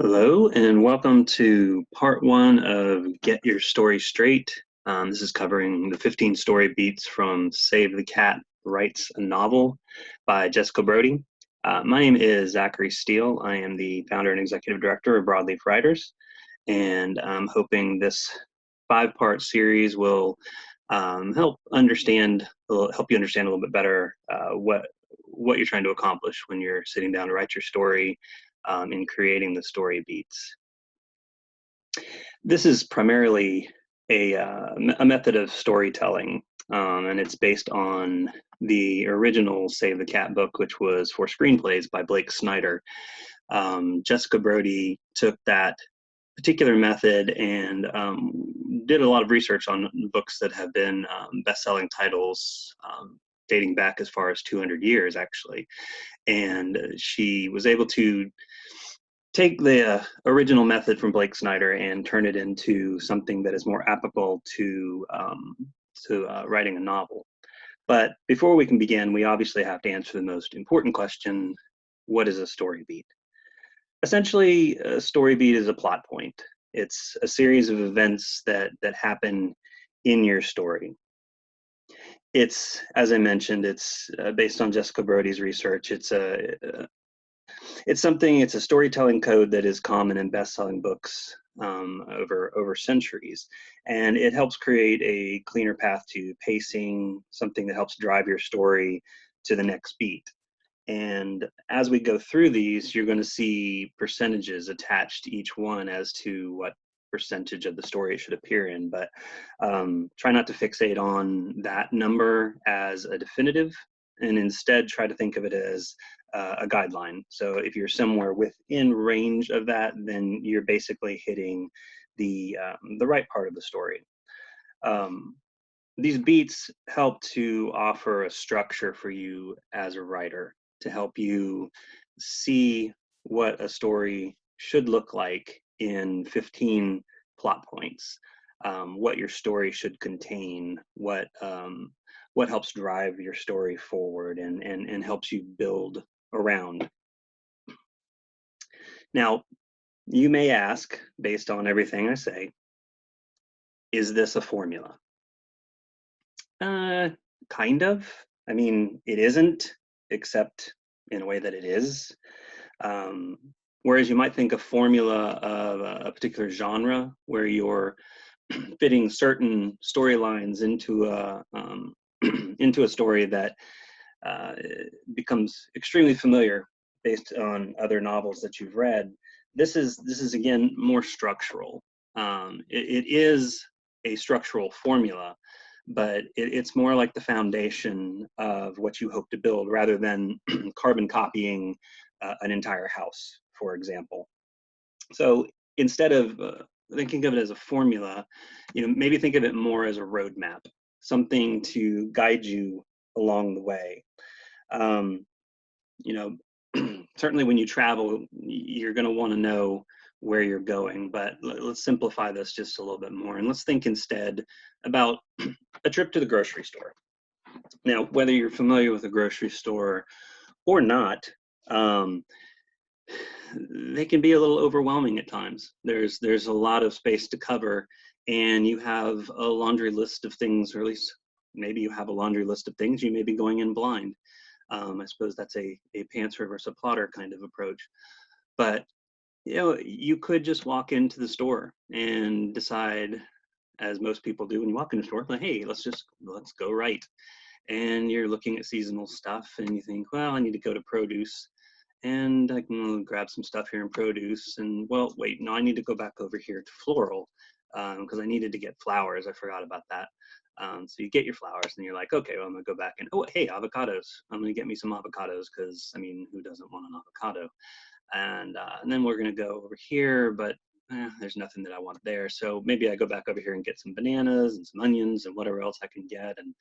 Hello, and welcome to part one of Get Your Story Straight. This is covering the 15 story beats from Save the Cat Writes a Novel by Jessica Brody. My name is Zachary Steele. I am the founder and executive director of Broadleaf Writers, and I'm hoping this five-part series will help you understand a little bit better what you're trying to accomplish when you're sitting down to write your story in creating the story beats. This is primarily a method of storytelling, and it's based on the original Save the Cat book, which was for screenplays by Blake Snyder. Jessica Brody took that particular method and did a lot of research on books that have been best-selling titles dating back as far as 200 years, actually. And she was able to take the original method from Blake Snyder and turn it into something that is more applicable to writing a novel. But before we can begin, we obviously have to answer the most important question: what is a story beat? Essentially, a story beat is a plot point. It's a series of events that happen in your story. It's, as I mentioned, it's based on Jessica Brody's research. It's a storytelling code that is common in best-selling books over centuries, and it helps create a cleaner path to pacing, something that helps drive your story to the next beat. And as we go through these, you're going to see percentages attached to each one as to what percentage of the story it should appear in. But try not to fixate on that number as a definitive, and instead try to think of it as a guideline. So if you're somewhere within range of that, then you're basically hitting the right part of the story. Um, these beats help to offer a structure for you as a writer to help you see what a story should look like in 15 plot points, what your story should contain, what helps drive your story forward and helps you build around. Now, you may ask, based on everything I say, is this a formula? Uh, kind of. I mean, it isn't, except in a way that it is. Um, Whereas you might think a formula of a particular genre where you're fitting certain storylines into into a story that uh, becomes extremely familiar based on other novels that you've read. This is again more structural. It is a structural formula, but it's more like the foundation of what you hope to build rather than carbon copying an entire house, for example. So instead of thinking of it as a formula, maybe think of it more as a roadmap, something to guide you along the way. Um, you know, Certainly when you travel, you're going to want to know where you're going, but let's simplify this just a little bit more. And let's think instead about a trip to the grocery store. Now, whether you're familiar with a grocery store or not, um, they can be a little overwhelming at times. There's a lot of space to cover, and you have a laundry list of things, or at least maybe you have a laundry list of things. You may be going in blind. I suppose that's a pantser versus a plotter kind of approach. But you could just walk into the store and decide, as most people do when you walk in the store, like, hey, let's go right. And you're looking at seasonal stuff, and you think, well, I need to go to produce, and I can grab some stuff here in produce. And well, wait, no, I need to go back over here to floral because I needed to get flowers. I forgot about that. So you get your flowers and you're like, okay, well, I'm gonna go back and, oh, hey, avocados. I'm gonna get me some avocados because, I mean, who doesn't want an avocado? And then we're gonna go over here, but there's nothing that I want there. So maybe I go back over here and get some bananas and some onions and whatever else I can get. And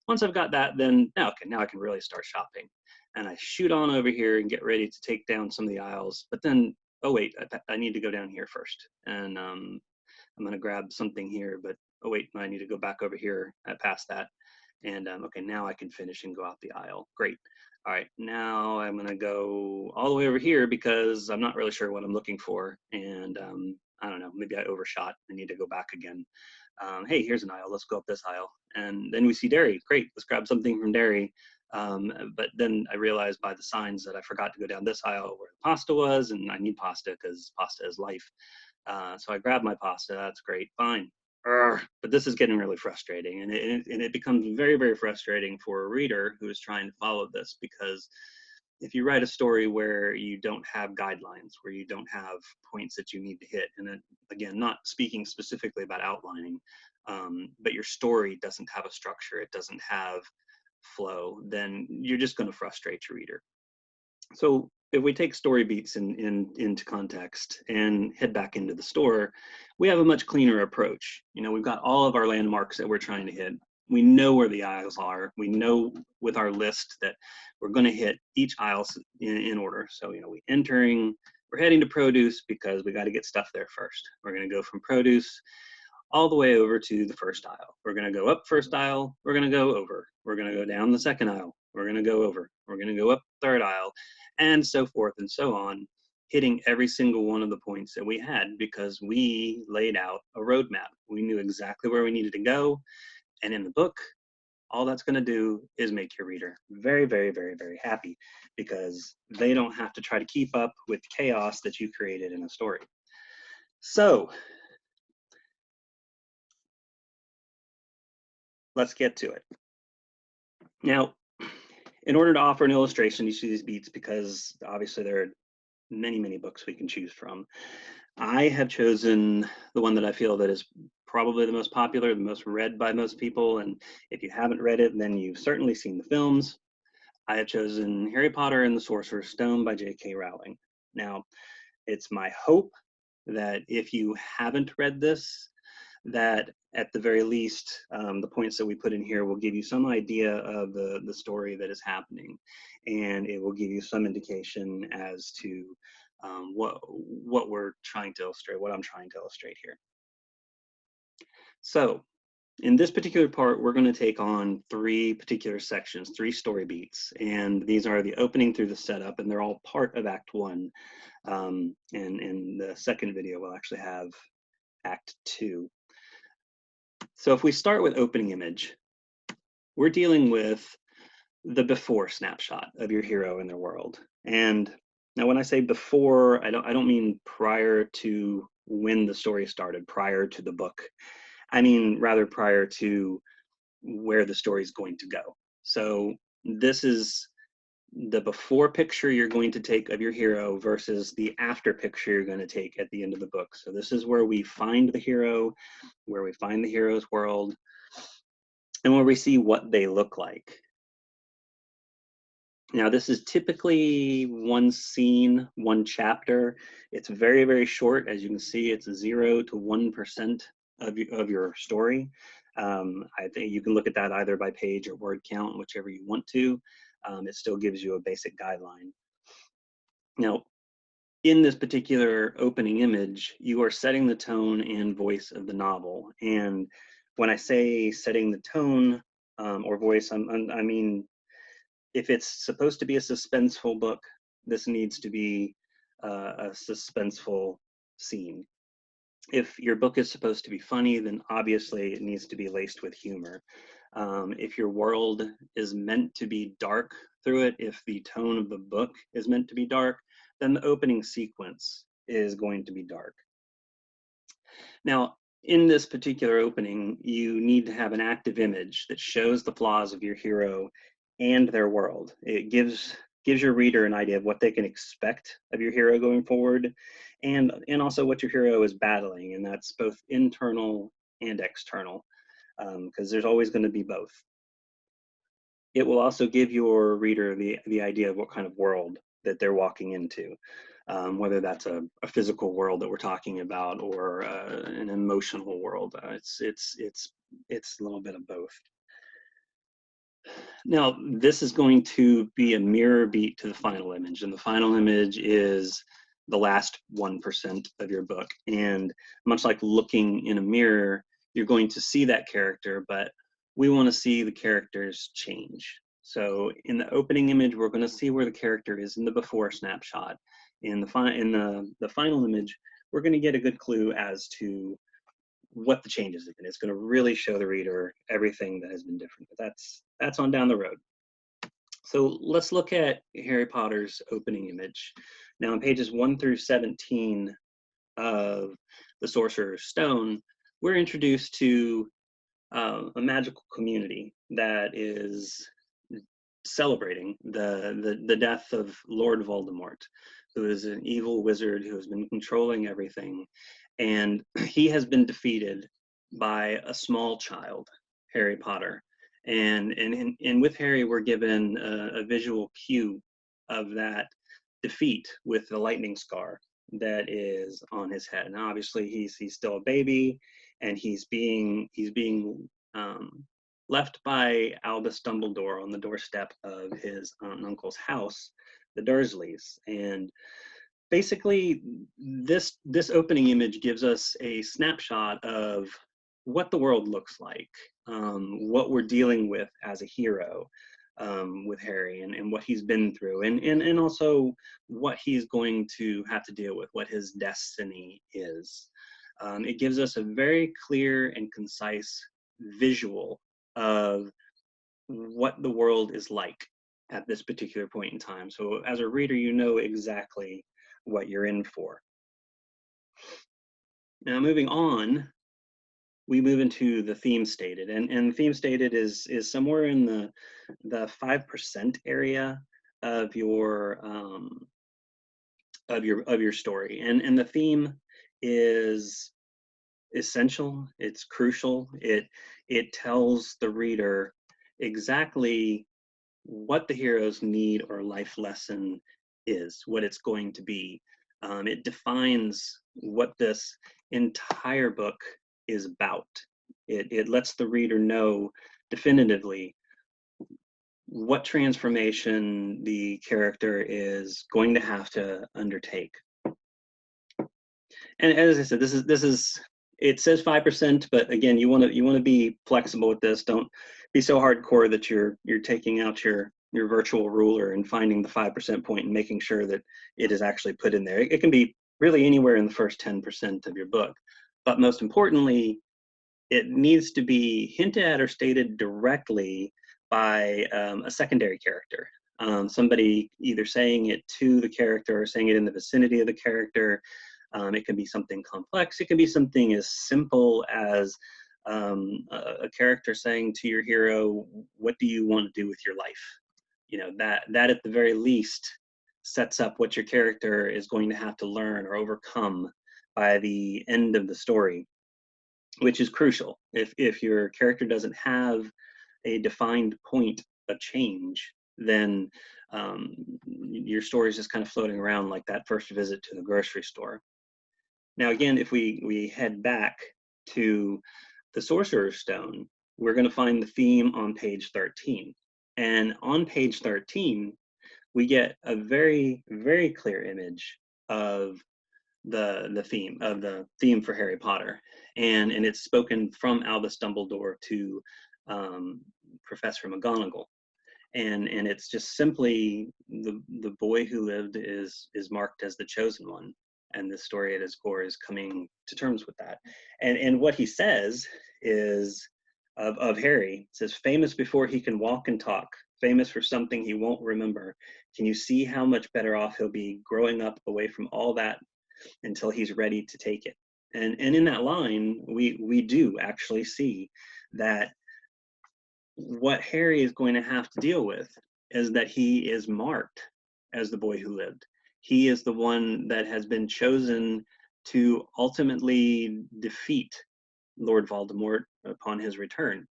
once I've got that, then okay, now I can really start shopping. And I shoot on over here and get ready to take down some of the aisles. But then, oh wait, I need to go down here first. And I'm gonna grab something here, but oh wait, I need to go back over here past that. And okay, now I can finish and go out the aisle. Great. all right, now I'm gonna go all the way over here because I'm not really sure what I'm looking for. And I don't know, maybe I overshot. I need to go back again. Hey, here's an aisle, let's go up this aisle. And then we see dairy, great, let's grab something from dairy. But then I realized by the signs that I forgot to go down this aisle where the pasta was, and I need pasta because pasta is life. So I grabbed my pasta, that's great, fine. But this is getting really frustrating, and it becomes very, very frustrating for a reader who is trying to follow this, because if you write a story where you don't have guidelines, where you don't have points that you need to hit, and then, again, not speaking specifically about outlining, but your story doesn't have a structure, it doesn't have flow, then you're just going to frustrate your reader. So if we take story beats into context and head back into the store, we have a much cleaner approach. You know, we've got all of our landmarks that we're trying to hit. We know where the aisles are. We know with our list that we're going to hit each aisle in order. So, you know, we're heading to produce because we got to get stuff there first. We're going to go from produce all the way over to the first aisle. We're going to go up first aisle. We're going to go over. We're going to go down the second aisle. We're going to go over. We're going to go up third aisle, and so forth and so on, hitting every single one of the points that we had because we laid out a roadmap. We knew exactly where we needed to go. And in the book, all that's going to do is make your reader very, very, very, very happy because they don't have to try to keep up with chaos that you created in a story. So let's get to it. Now, in order to offer an illustration, you see these beats because obviously there are many, many books we can choose from. I have chosen the one that I feel that is probably the most popular, the most read by most people. And if you haven't read it, then you've certainly seen the films. I have chosen Harry Potter and the Sorcerer's Stone by J.K. Rowling. Now, it's my hope that if you haven't read this, that at the very least, the points that we put in here will give you some idea of the story that is happening. And it will give you some indication as to what we're trying to illustrate, what I'm trying to illustrate here. So in this particular part, we're going to take on three particular sections, three story beats. And these are the opening through the setup, and they're all part of Act 1. And in the second video, we'll actually have Act 2. So if we start with opening image, we're dealing with the before snapshot of your hero in their world. And now when I say before, I don't mean prior to when the story started, prior to the book. I mean rather prior to where the story is going to go. So this is the before picture you're going to take of your hero versus the after picture you're going to take at the end of the book. So this is where we find the hero, where we find the hero's world, and where we see what they look like. Now, this is typically one scene, one chapter. It's very, very short. As you can see, it's 0 to 1% of your story. I think you can look at that either by page or word count, whichever you want to. It still gives you a basic guideline. Now, in this particular opening image, you are setting the tone and voice of the novel. And when I say setting the tone or voice, I mean, if it's supposed to be a suspenseful book, this needs to be a suspenseful scene. If your book is supposed to be funny, then obviously it needs to be laced with humor. If your world is meant to be dark through it, if the tone of the book is meant to be dark, then the opening sequence is going to be dark. Now, in this particular opening, you need to have an active image that shows the flaws of your hero and their world. It gives your reader an idea of what they can expect of your hero going forward, and also what your hero is battling, and that's both internal and external, because there's always going to be both. It will also give your reader the idea of what kind of world that they're walking into, whether that's a physical world that we're talking about or an emotional world. It's a little bit of both. Now, this is going to be a mirror beat to the final image, and the final image is the last 1% of your book. And much like looking in a mirror, you're going to see that character, but we want to see the characters change. So in the opening image, we're going to see where the character is in the before snapshot. In the final image, we're going to get a good clue as to what the changes have been. It's going to really show the reader everything that has been different. But that's on down the road. So let's look at Harry Potter's opening image. Now on pages 1 through 17 of The Sorcerer's Stone, we're introduced to a magical community that is celebrating the death of Lord Voldemort, who is an evil wizard who has been controlling everything. And he has been defeated by a small child, Harry Potter. And with Harry, we're given a visual cue of that defeat with the lightning scar that is on his head. And obviously, he's still a baby, and he's being left by Albus Dumbledore on the doorstep of his aunt and uncle's house, the Dursleys. And basically, this opening image gives us a snapshot of what the world looks like, what we're dealing with as a hero with Harry, and what he's been through, and also what he's going to have to deal with, what his destiny is. It gives us a very clear and concise visual of what the world is like at this particular point in time. So as a reader, you know exactly what you're in for. Now moving on, we move into the theme stated, and theme stated is somewhere in the 5% area of your story, and the theme is essential. It's crucial. It tells the reader exactly what the hero's need or life lesson is, what it's going to be. It defines what this entire book is about. It lets the reader know definitively what transformation the character is going to have to undertake. And as I said, this is it says 5%, but again, you want to be flexible with this. Don't be so hardcore that you're taking out your virtual ruler and finding the 5% point and making sure that it is actually put in there. It can be really anywhere in the first 10% of your book, but most importantly, it needs to be hinted at or stated directly by a secondary character. Somebody either saying it to the character or saying it in the vicinity of the character. It can be something complex. It can be something as simple as a character saying to your hero, "What do you want to do with your life?" You know, that at the very least sets up what your character is going to have to learn or overcome by the end of the story, which is crucial. If your character doesn't have a defined point of change, then your story is just kind of floating around like that first visit to the grocery store. Now, again, if we head back to the Sorcerer's Stone, we're going to find the theme on page 13. And on page 13, we get a very, very clear image of the theme for Harry Potter. And it's spoken from Albus Dumbledore to Professor McGonagall. And it's just simply the boy who lived is marked as the chosen one, and the story at its core is coming to terms with that. And what he says is of Harry, it says, famous before he can walk and talk, famous for something he won't remember. Can you see how much better off he'll be growing up away from all that until he's ready to take it? And in that line, we do actually see that what Harry is going to have to deal with is that he is marked as the boy who lived. He is the one that has been chosen to ultimately defeat Lord Voldemort upon his return.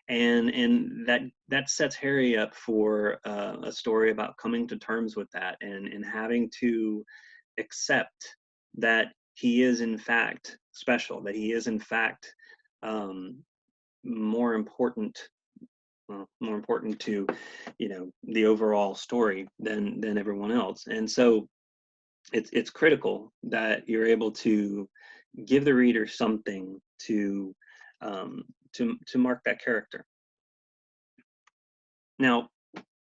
And that sets Harry up for a story about coming to terms with that and having to accept that he is in fact special, that he is in fact more important to the overall story than everyone else. And so it's critical that you're able to give the reader something to mark that character. Now,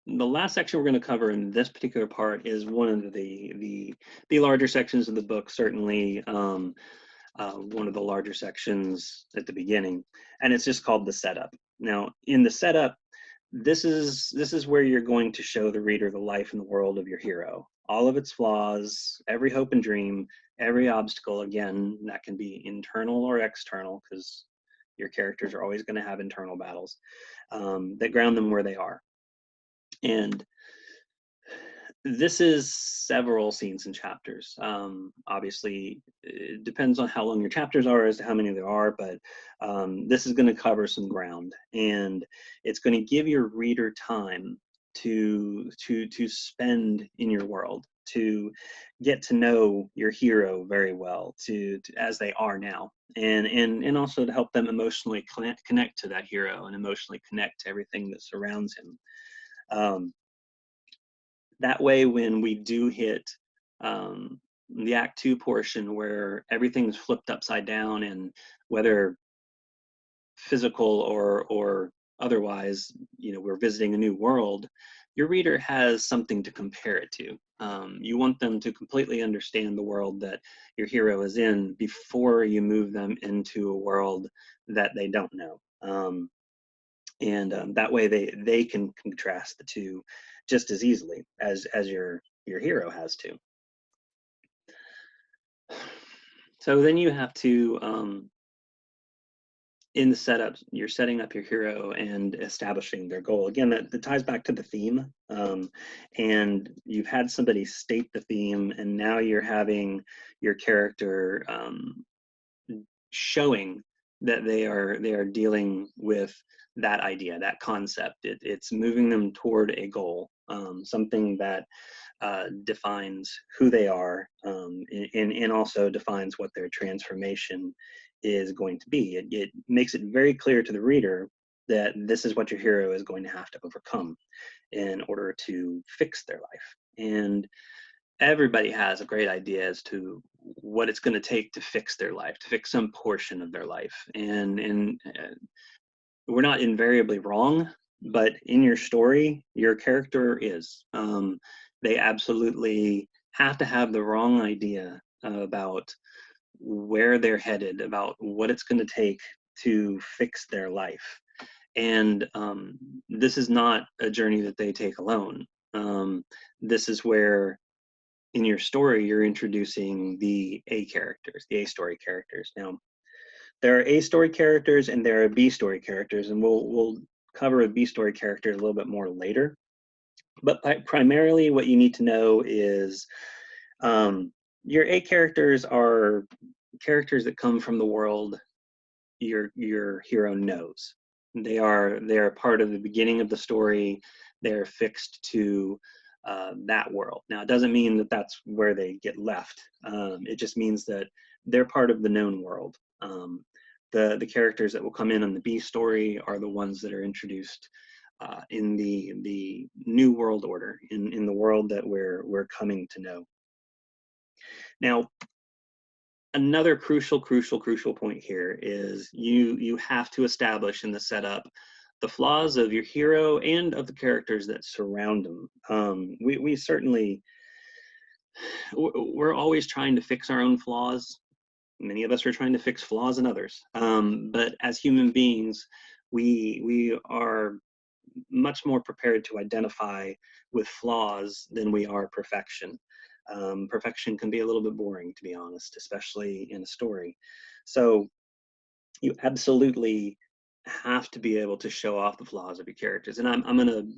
the last section we're going to cover in this particular part is one of the larger sections of the book, certainly one of the larger sections at the beginning, and it's just called the setup. Now, in the setup, this is where you're going to show the reader the life and the world of your hero, all of its flaws, every hope and dream, every obstacle. Again, that can be internal or external, because your characters are always going to have internal battles that ground them where they are. And this is several scenes and chapters. Obviously, it depends on how long your chapters are as to how many there are, but this is going to cover some ground, and it's going to give your reader time to spend in your world, to get to know your hero very well, to as they are now, and also to help them emotionally connect to that hero and emotionally connect to everything that surrounds him. That way, when we do hit the Act 2 portion where everything's flipped upside down, and whether physical or otherwise, we're visiting a new world, your reader has something to compare it to. You want them to completely understand the world that your hero is in before you move them into a world that they don't know. And that way they can contrast the two just as easily as your hero has to. So then you have to in the setup, you're setting up your hero and establishing their goal. Again, that ties back to the theme, and you've had somebody state the theme, and now you're having your character showing that they are dealing with that idea, that concept. It's moving them toward a goal, something that defines who they are, and also defines what their transformation is going to be. It makes it very clear to the reader that this is what your hero is going to have to overcome in order to fix their life. And everybody has a great idea as to what it's going to take to fix their life, to fix some portion of their life. And we're not invariably wrong, but in your story, your character is. They absolutely have to have the wrong idea about where they're headed, about what it's going to take to fix their life. And this is not a journey that they take alone. This is where in your story, you're introducing the A characters, the A story characters. Now, there are A story characters and there are B story characters, and we'll cover a B story character a little bit more later. But primarily, what you need to know is your A characters are characters that come from the world your hero knows. They are part of the beginning of the story. They're fixed to that world. Now, it doesn't mean that that's where they get left. It just means that they're part of the known world. The characters that will come in on the B story are the ones that are introduced in the new world order, in the world that we're coming to know. Now, another crucial point here is you have to establish in the setup the flaws of your hero and of the characters that surround them. We certainly, we're always trying to fix our own flaws. Many of us are trying to fix flaws in others. But as human beings, we are much more prepared to identify with flaws than we are perfection. Perfection can be a little bit boring, to be honest, especially in a story. So you absolutely have to be able to show off the flaws of your characters. And I'm going to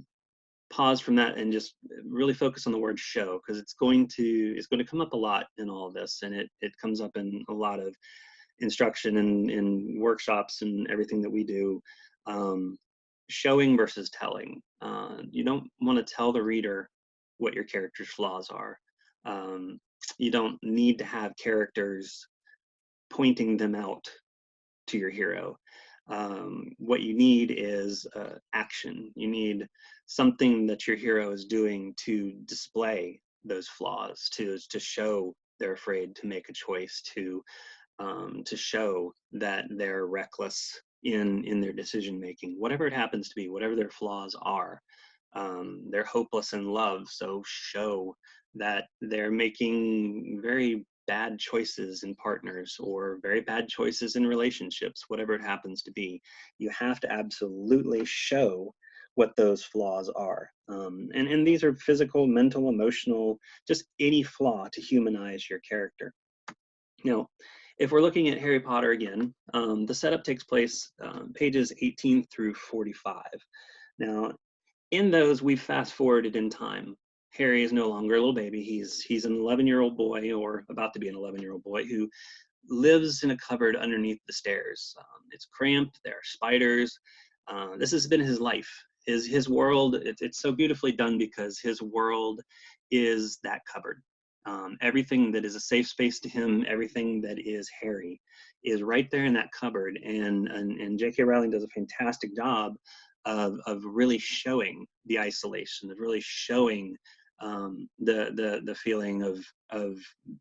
pause from that and just really focus on the word show, because it's going to come up a lot in all of this, and it comes up in a lot of instruction and workshops and everything that we do. Showing versus telling. You don't want to tell the reader what your character's flaws are. You don't need to have characters pointing them out to your hero. What you need is action. You need something that your hero is doing to display those flaws, to show they're afraid to make a choice, to show that they're reckless in their decision making, whatever it happens to be, whatever their flaws are. They're hopeless in love, so show that they're making very bad choices in partners or very bad choices in relationships, whatever it happens to be. You have to absolutely show what those flaws are. And these are physical, mental, emotional, just any flaw to humanize your character. Now, if we're looking at Harry Potter again, the setup takes place pages 18 through 45. Now, in those, we've fast forwarded in time. Harry is no longer a little baby. He's an 11-year-old boy, or about to be an 11-year-old boy, who lives in a cupboard underneath the stairs. It's cramped. There are spiders. This has been his life. His world. It's so beautifully done because his world is that cupboard. Everything that is a safe space to him, everything that is Harry, is right there in that cupboard. And J.K. Rowling does a fantastic job of really showing the isolation, of really showing the feeling of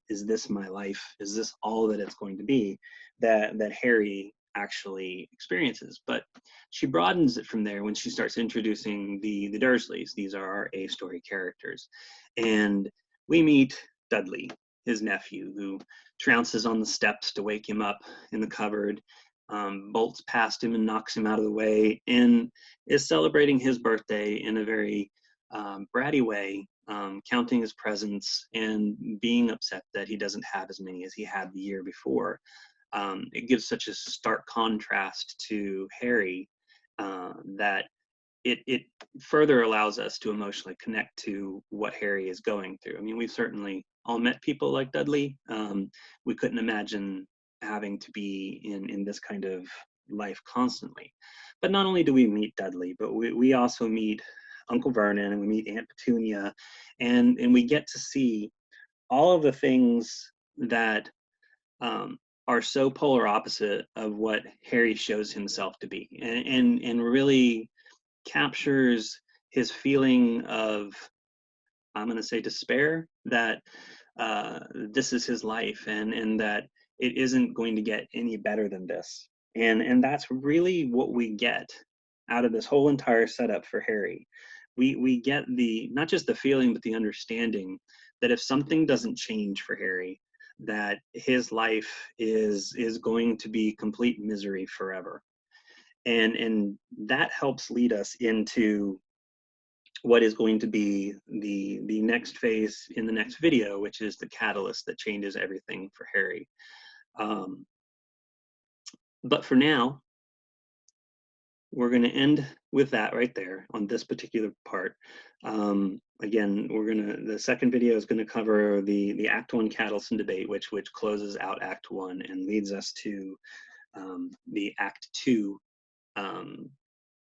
is this my life? Is this all that it's going to be? That Harry actually experiences. But she broadens it from there when she starts introducing the Dursleys. These are our A-story characters, and we meet Dudley, his nephew, who trounces on the steps to wake him up in the cupboard, bolts past him and knocks him out of the way, and is celebrating his birthday in a very bratty way, counting his presents and being upset that he doesn't have as many as he had the year before. It gives such a stark contrast to Harry that it further allows us to emotionally connect to what Harry is going through. I mean, we've certainly all met people like Dudley. We couldn't imagine having to be in this kind of life constantly. But not only do we meet Dudley, but we also meet Uncle Vernon, and we meet Aunt Petunia, and we get to see all of the things that are so polar opposite of what Harry shows himself to be, and really captures his feeling of, I'm going to say, despair, that this is his life, and that it isn't going to get any better than this. And that's really what we get out of this whole entire setup for Harry. We get the, not just the feeling, but the understanding that if something doesn't change for Harry, that his life is going to be complete misery forever. And that helps lead us into what is going to be the next phase in the next video, which is the catalyst that changes everything for Harry. But for now, we're going to end with that right there on this particular part. Again, the second video is going to cover the Act 1 Catalyst debate, which closes out Act 1 and leads us to the Act 2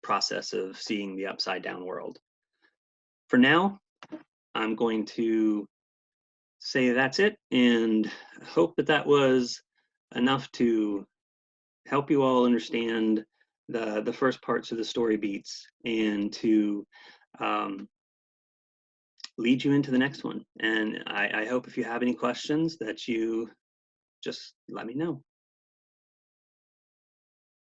process of seeing the upside down world. For now, I'm going to say that's it, and hope that that was enough to help you all understand the first parts of the story beats, and to lead you into the next one. And I hope if you have any questions that you just let me know.